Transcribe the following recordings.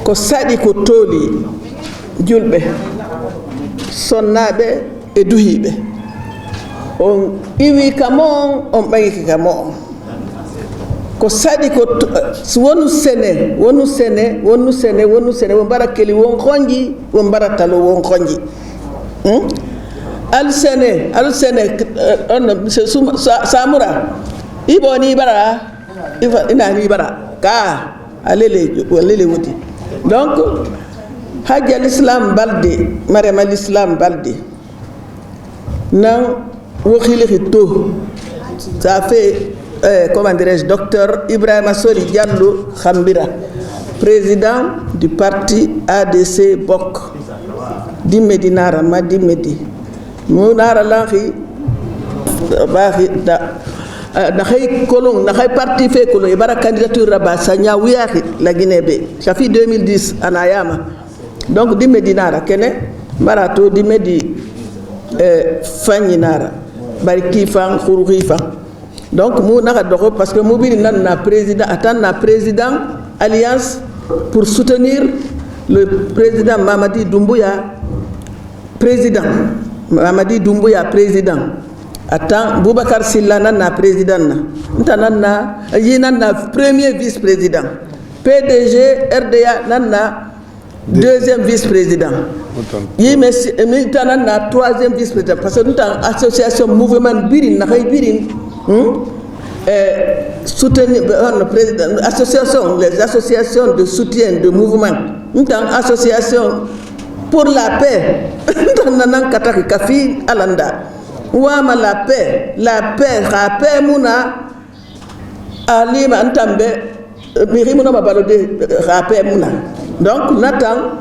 ko saɗi ko tooli julɓe sonnaɓe e duhiɓe on iwi kamo on ɓaŋiki kamo on ko saɗi ko wonu sene won mbara keli won honji won mbara talo won honji al sene on samura iboni bara ina ni bara ka alele wodi donc hajji l'islam balde mariama l'islam balde nan wokhili to ça fait comment dirais-je, docteur Ibrahima Sori Diallo Khambira, président du parti ADC Bok, di Medinara, Madi Medi. Mounara Lanri, Nahay Kolong, Nahay parti fait Kolong, Ibara candidature Rabat, Sanya Wiari, la Guinée-Bé. Ça fait 2010 à Nayama. Donc, di Medinara, Kene, Marato, di Medi, Faninara, Bariki Fan, Khourouri Fan. Donc, nous avons parce que nous avons président Alliance pour soutenir le président Mamadi Doumbouya, président. Mamadi Doumbouya, président. Attends, Boubacar Silla n'a président. Nous avons premier vice-président. PDG, RDA, n'a deuxième vice-président. Nous avons troisième vice-président. Parce que nous avons association mouvement Birin, soutenir les associations de soutien de mouvement, nous avons association pour la paix, nous avons Katari Kafi Alanda, Ouama la paix, mouna, Alima Antambe, Mirimuna Babalode, la paix mouna. Donc, Nathan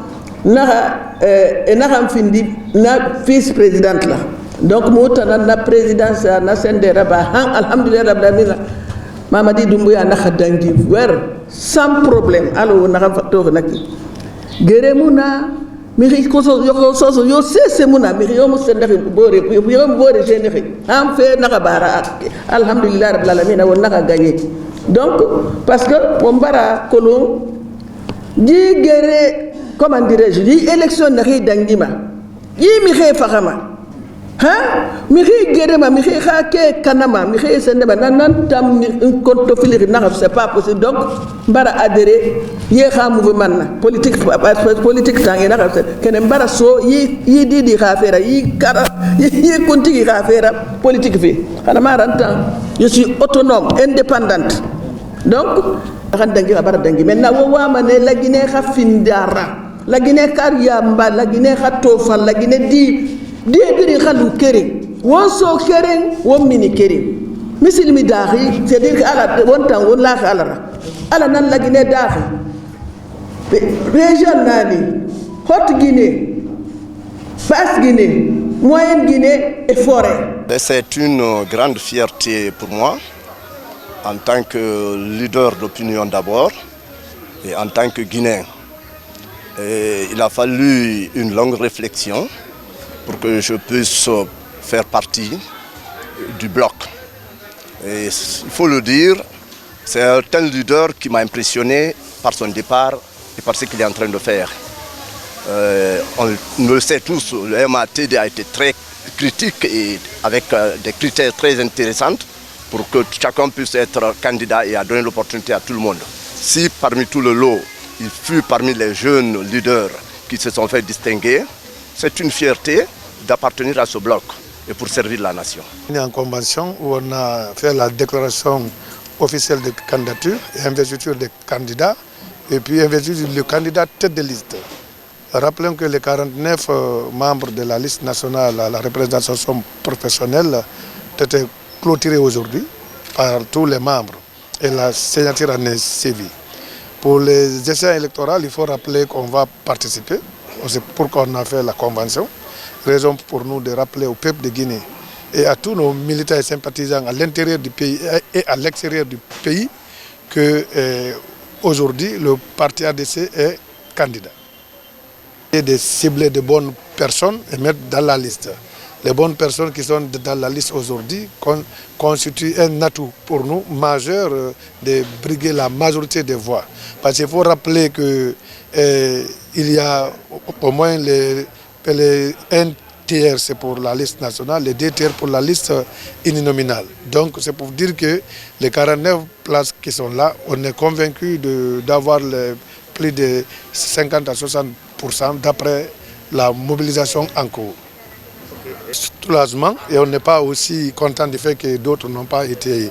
Findi, na vice-présidente là. Donc, nous avons la présidence à Nassende Rabat, alhamdulillah, Mamadi Doumbouya n'a dangi, sans problème. Alors, on a fait naki. Geremuna, Miri Koso, yo c'est Mouna, Miriam Sendari, Bore, Générique. En fait, Narabara, alhamdulillah, on a gagné. Donc, parce que, Pombara, Kolon, dit guerre, comment dirais-je, dit élection Nari Dangima, dit Miré Farama. Miri Gerema, Miri Hake Kanama, Miri Sendema, Nantam, un compte filir, c'est pas possible. Donc, Bara adhéré, Yéha mouvement, politique, Kenembara so, yi di rafera, yi continue rafera, politique fait. Je suis autonome, indépendante. Donc, maintenant, la Guinée a findara, la Guinée Kariamba, la Guinée Hatofan, la Guinée dit. Débiri khalu kering, won so kering, won mini kering. Misil mi dari, c'est-à-dire ala wontan won la khalara. Ala nan la Guinée dari. Région nani, Haute Guinée, Basse Guinée, Moyenne Guinée et forêt. C'est une grande fierté pour moi, en tant que leader d'opinion d'abord, et en tant que Guinéen. Et il a fallu une longue réflexion pour que je puisse faire partie du bloc. Et il faut le dire, c'est un tel leader qui m'a impressionné par son départ et par ce qu'il est en train de faire. On le sait tous, le MATD a été très critique et avec des critères très intéressants pour que chacun puisse être candidat et à donner l'opportunité à tout le monde. Si parmi tout le lot, il fut parmi les jeunes leaders qui se sont fait distinguer, c'est une fierté d'appartenir à ce bloc et pour servir la nation. On est en convention où on a fait la déclaration officielle de candidature et investiture des candidats et puis investiture du candidat tête de liste. Rappelons que les 49 membres de la liste nationale à la représentation professionnelle étaient clôturés aujourd'hui par tous les membres et la signature en est suivie. Pour les essais électoraux, il faut rappeler qu'on va participer. C'est pourquoi on a fait la convention. Raison pour nous de rappeler au peuple de Guinée et à tous nos militants et sympathisants à l'intérieur du pays et à l'extérieur du pays que aujourd'hui le parti ADC est candidat. Et de cibler de bonnes personnes et mettre dans la liste. les bonnes personnes qui sont dans la liste aujourd'hui constituent un atout pour nous majeur de briguer la majorité des voix. Parce qu'il faut rappeler qu'il y a au moins un tiers c'est pour la liste nationale, les 2 tiers pour la liste uninominale. Donc c'est pour dire que les 49 places qui sont là, on est convaincu d'avoir plus de 50 à 60% d'après la mobilisation en cours. Soulagement, et on n'est pas aussi content du fait que d'autres n'ont pas été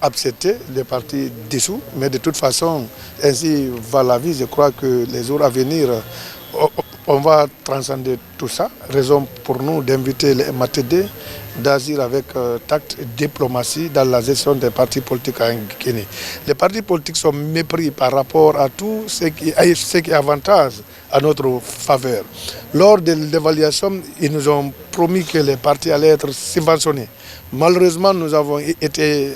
acceptés, les partis dissous, mais de toute façon, ainsi va la vie. Je crois que les jours à venir, on va transcender tout ça. Raison pour nous d'inviter les MATD d'agir avec tact et diplomatie dans la gestion des partis politiques en Guinée. Les partis politiques sont mépris par rapport à tout ce qui est avantage à notre faveur. Lors de l'évaluation, ils nous ont promis que les partis allaient être subventionnés. Malheureusement, nous avons été,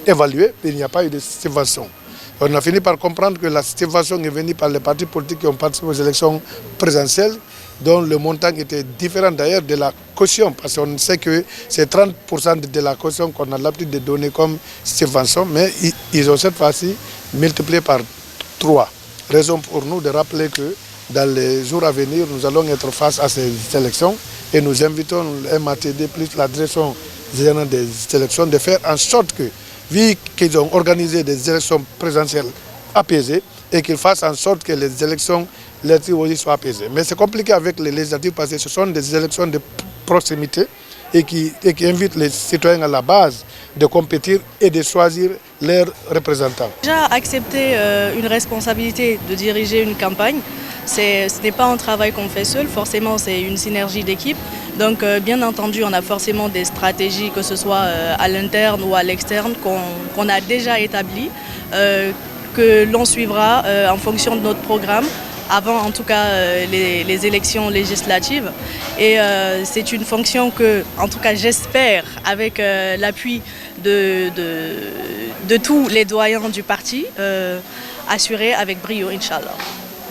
évalués, mais il n'y a pas eu de subvention. On a fini par comprendre que la subvention est venue par les partis politiques qui ont participé aux élections présidentielles, dont le montant était différent d'ailleurs de la caution, parce qu'on sait que c'est 30% de la caution qu'on a l'habitude de donner comme subvention, mais ils ont cette fois-ci multiplié par 3. Raison pour nous de rappeler que dans les jours à venir, nous allons être face à ces élections et nous invitons le MATD plus la direction générale des élections de faire en sorte que, vu qu'ils ont organisé des élections présidentielles apaisées, et qu'ils fassent en sorte que les élections législatives aussi soient apaisées. Mais c'est compliqué avec les législatives parce que ce sont des élections de proximité et qui invitent les citoyens à la base de compétir et de choisir leurs représentants. Déjà accepter une responsabilité de diriger une campagne, ce n'est pas un travail qu'on fait seul, forcément c'est une synergie d'équipe. Donc bien entendu on a forcément des stratégies, que ce soit à l'interne ou à l'externe, qu'on a déjà établies, que l'on suivra en fonction de notre programme, avant en tout cas les élections législatives. Et c'est une fonction que, en tout cas j'espère, avec l'appui de tous les doyens du parti, assurer avec brio, Inch'Allah.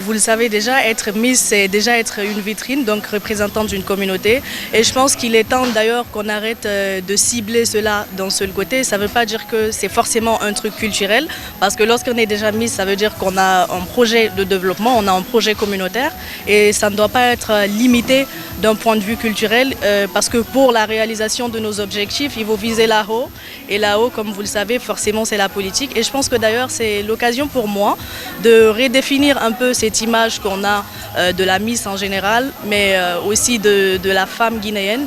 Vous le savez déjà, être Miss, c'est déjà être une vitrine, donc représentante d'une communauté. Et je pense qu'il est temps d'ailleurs qu'on arrête de cibler cela d'un seul côté. Ça ne veut pas dire que c'est forcément un truc culturel, parce que lorsqu'on est déjà Miss, ça veut dire qu'on a un projet de développement, on a un projet communautaire. Et ça ne doit pas être limité d'un point de vue culturel, parce que pour la réalisation de nos objectifs, il faut viser là-haut. Et là-haut, comme vous le savez, forcément c'est la politique. Et je pense que d'ailleurs c'est l'occasion pour moi de redéfinir un peu cette image qu'on a de la Miss en général, mais aussi de la femme guinéenne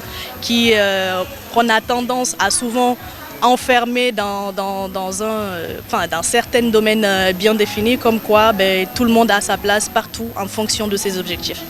qu'on a tendance à souvent enfermer dans certains domaines bien définis, comme quoi tout le monde a sa place partout en fonction de ses objectifs.